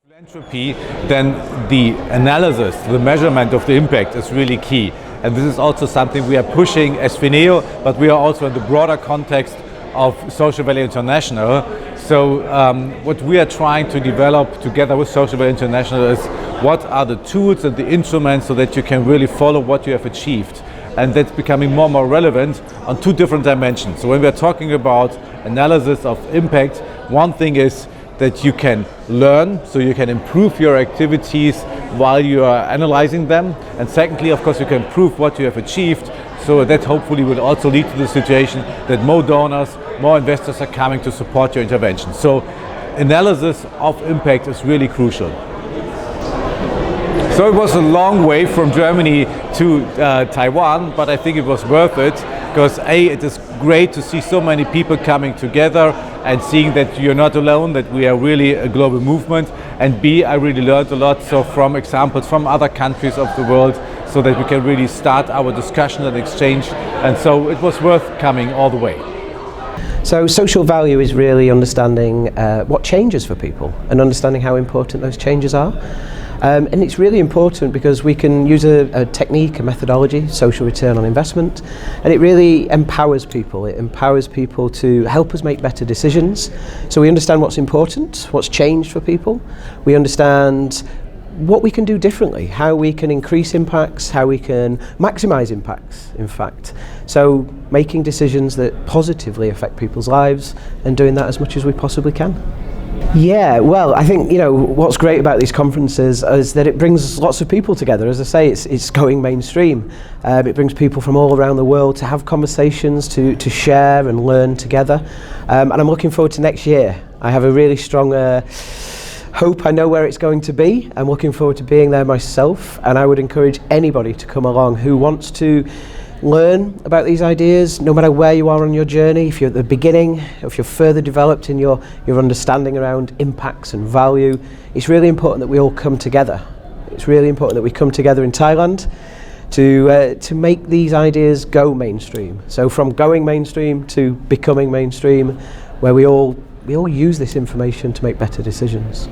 Philanthropy, then the analysis, the measurement of the impact is really key. And this is also something we are pushing as Fineo, but we are also in the broader context of Social Value International. So what we are trying to develop together with Social Value International is what are the tools and the instruments so that you can really follow what you have achieved. And that's becoming more and more relevant on two different dimensions. So when we are talking about analysis of impact, one thing is that you can learn, so you can improve your activities while you are analyzing them. And secondly, of course, you can prove what you have achieved, so that hopefully will also lead to the situation that more donors, more investors are coming to support your intervention. So analysis of impact is really crucial. So it was a long way from Germany to Taiwan, but I think it was worth it, because A, it is great to see so many people coming together and seeing that you're not alone, that we are really a global movement, and B, I really learned a lot from examples from other countries of the world, so that we can really start our discussion and exchange, and so it was worth coming all the way. So social value is really understanding what changes for people and understanding how important those changes are. And it's really important because we can use a technique, a methodology, social return on investment, and it really empowers people. It empowers people to help us make better decisions. So we understand what's important, what's changed for people. We understand what we can do differently, how we can increase impacts, how we can maximise impacts, in fact. So making decisions that positively affect people's lives and doing that as much as we possibly can. Yeah, well, I think, what's great about these conferences is that it brings lots of people together. As I say, it's going mainstream. It brings people from all around the world to have conversations, to share and learn together. And I'm looking forward to next year. I have a really strong hope I know where it's going to be. I'm looking forward to being there myself, and I would encourage anybody to come along who wants to learn about these ideas, no matter where you are on your journey. If you're at the beginning, if you're further developed in your understanding around impacts and value, it's really important that we all come together. It's really important that we come together in Thailand to make these ideas go mainstream. So from going mainstream to becoming mainstream, where we all use this information to make better decisions.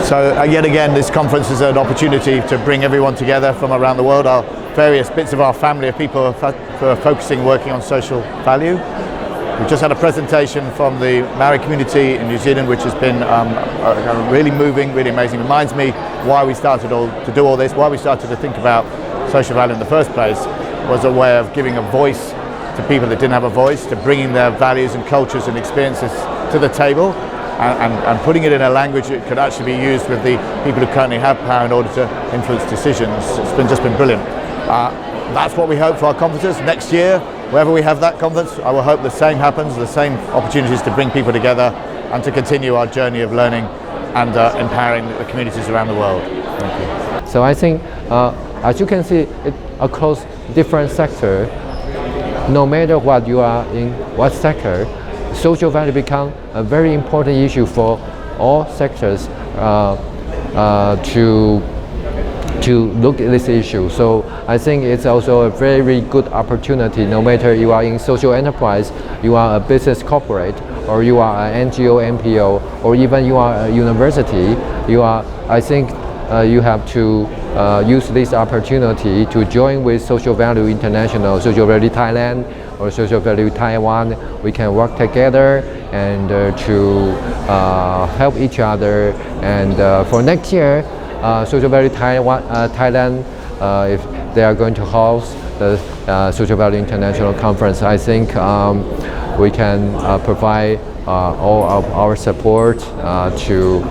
So yet again, this conference is an opportunity to bring everyone together from around the world, our various bits of our family of people who are focusing, working on social value. We just had a presentation from the Maori community in New Zealand, which has been really moving, really amazing. It reminds me why we started to do all this, why we started to think about social value in the first place, was a way of giving a voice to people that didn't have a voice, to bringing their values and cultures and experiences to the table. And putting it in a language that could actually be used with the people who currently have power in order to influence decisions. It's just been brilliant. That's what we hope for our conferences. Next year, wherever we have that conference, I will hope the same happens, the same opportunities to bring people together and to continue our journey of learning and empowering the communities around the world. Thank you. So I think, as you can see, across different sectors, no matter what you are in, what sector, social value become a very important issue for all sectors to look at this issue. So I think it's also a very good opportunity, no matter you are in social enterprise, you are a business corporate, or you are an NGO, NPO, or even you are a university, I think you have to use this opportunity to join with Social Value International, Social Value Thailand, or Social Value Taiwan. We can work together and to help each other. And for next year, Social Value Thailand, if they are going to host the Social Value International Conference, I think we can provide all of our support to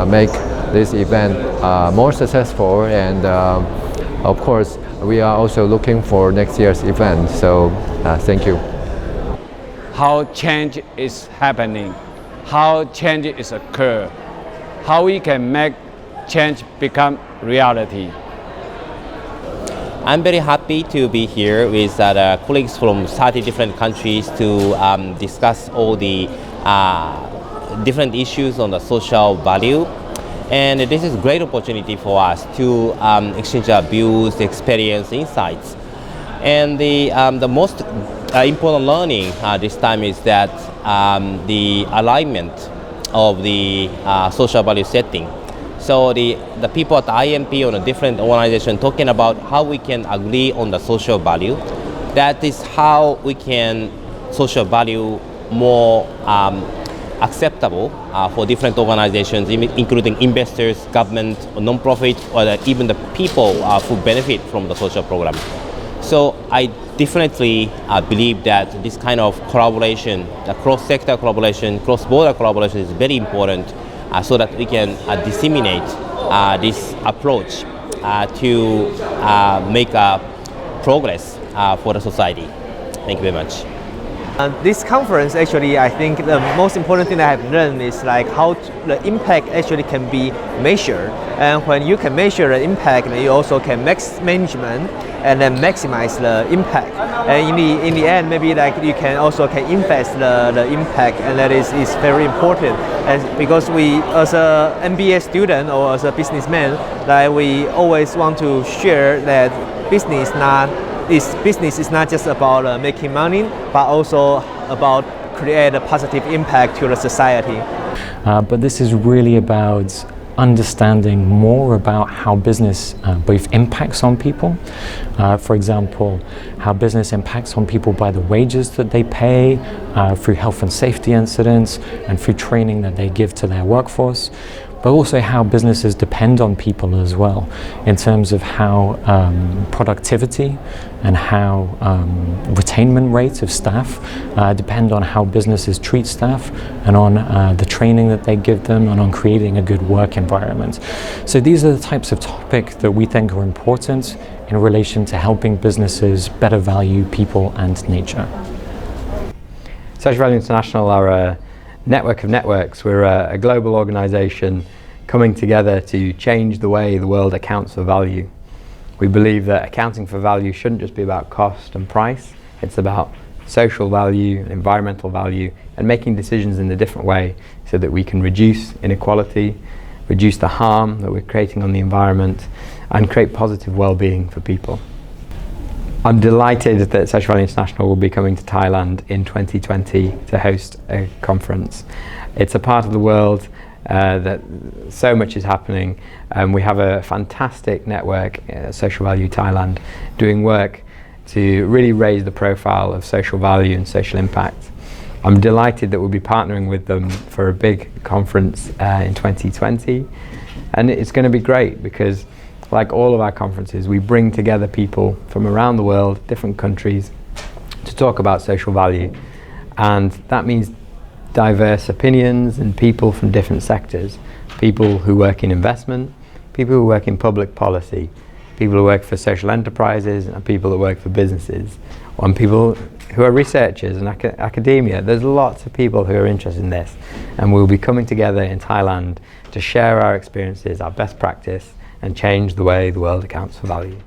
make this event more successful. And of course, we are also looking for next year's event. So thank you. How change is happening, how change is occur, how we can make change become reality. I'm very happy to be here with colleagues from 30 different countries to discuss all the different issues on the social value. And this is a great opportunity for us to exchange our views, experience, insights. And the most important learning this time is that the alignment of the social value setting. So the people at the IMP or a different organization talking about how we can agree on the social value. That is how we can social value more acceptable for different organizations, including investors, government, or non-profit, or even the people who benefit from the social program. So I definitely believe that this kind of collaboration, the cross-sector collaboration, cross-border collaboration is very important so that we can disseminate this approach to make progress for the society. Thank you very much. This conference actually, I think the most important thing I have learned is like how the impact actually can be measured. And when you can measure the impact, you also can management and then maximize the impact. And in the end, maybe like you can also invest the impact, and that is very important. And because we, as a MBA student or as a businessman, like we always want to share that business is not just about making money, but also about create a positive impact to the society. But this is really about understanding more about how business both impacts on people. For example, how business impacts on people by the wages that they pay, through health and safety incidents, and through training that they give to their workforce. But also how businesses depend on people as well, in terms of how productivity and how retainment rates of staff depend on how businesses treat staff, and on the training that they give them, and on creating a good work environment. So these are the types of topics that we think are important in relation to helping businesses better value people and nature. Social Value International are a network of networks. We're a global organisation coming together to change the way the world accounts for value. We believe that accounting for value shouldn't just be about cost and price, it's about social value, environmental value, and making decisions in a different way so that we can reduce inequality, reduce the harm that we're creating on the environment, and create positive well-being for people. I'm delighted that Social Value International will be coming to Thailand in 2020 to host a conference. It's a part of the world that so much is happening. We have a fantastic network, Social Value Thailand, doing work to really raise the profile of social value and social impact. I'm delighted that we'll be partnering with them for a big conference in 2020, and it's going to be great because, like all of our conferences, we bring together people from around the world, different countries, to talk about social value. And that means diverse opinions and people from different sectors. People who work in investment, people who work in public policy, people who work for social enterprises, and people that work for businesses, and people who are researchers and academia. There's lots of people who are interested in this. And we'll be coming together in Thailand to share our experiences, our best practice, and change the way the world accounts for value.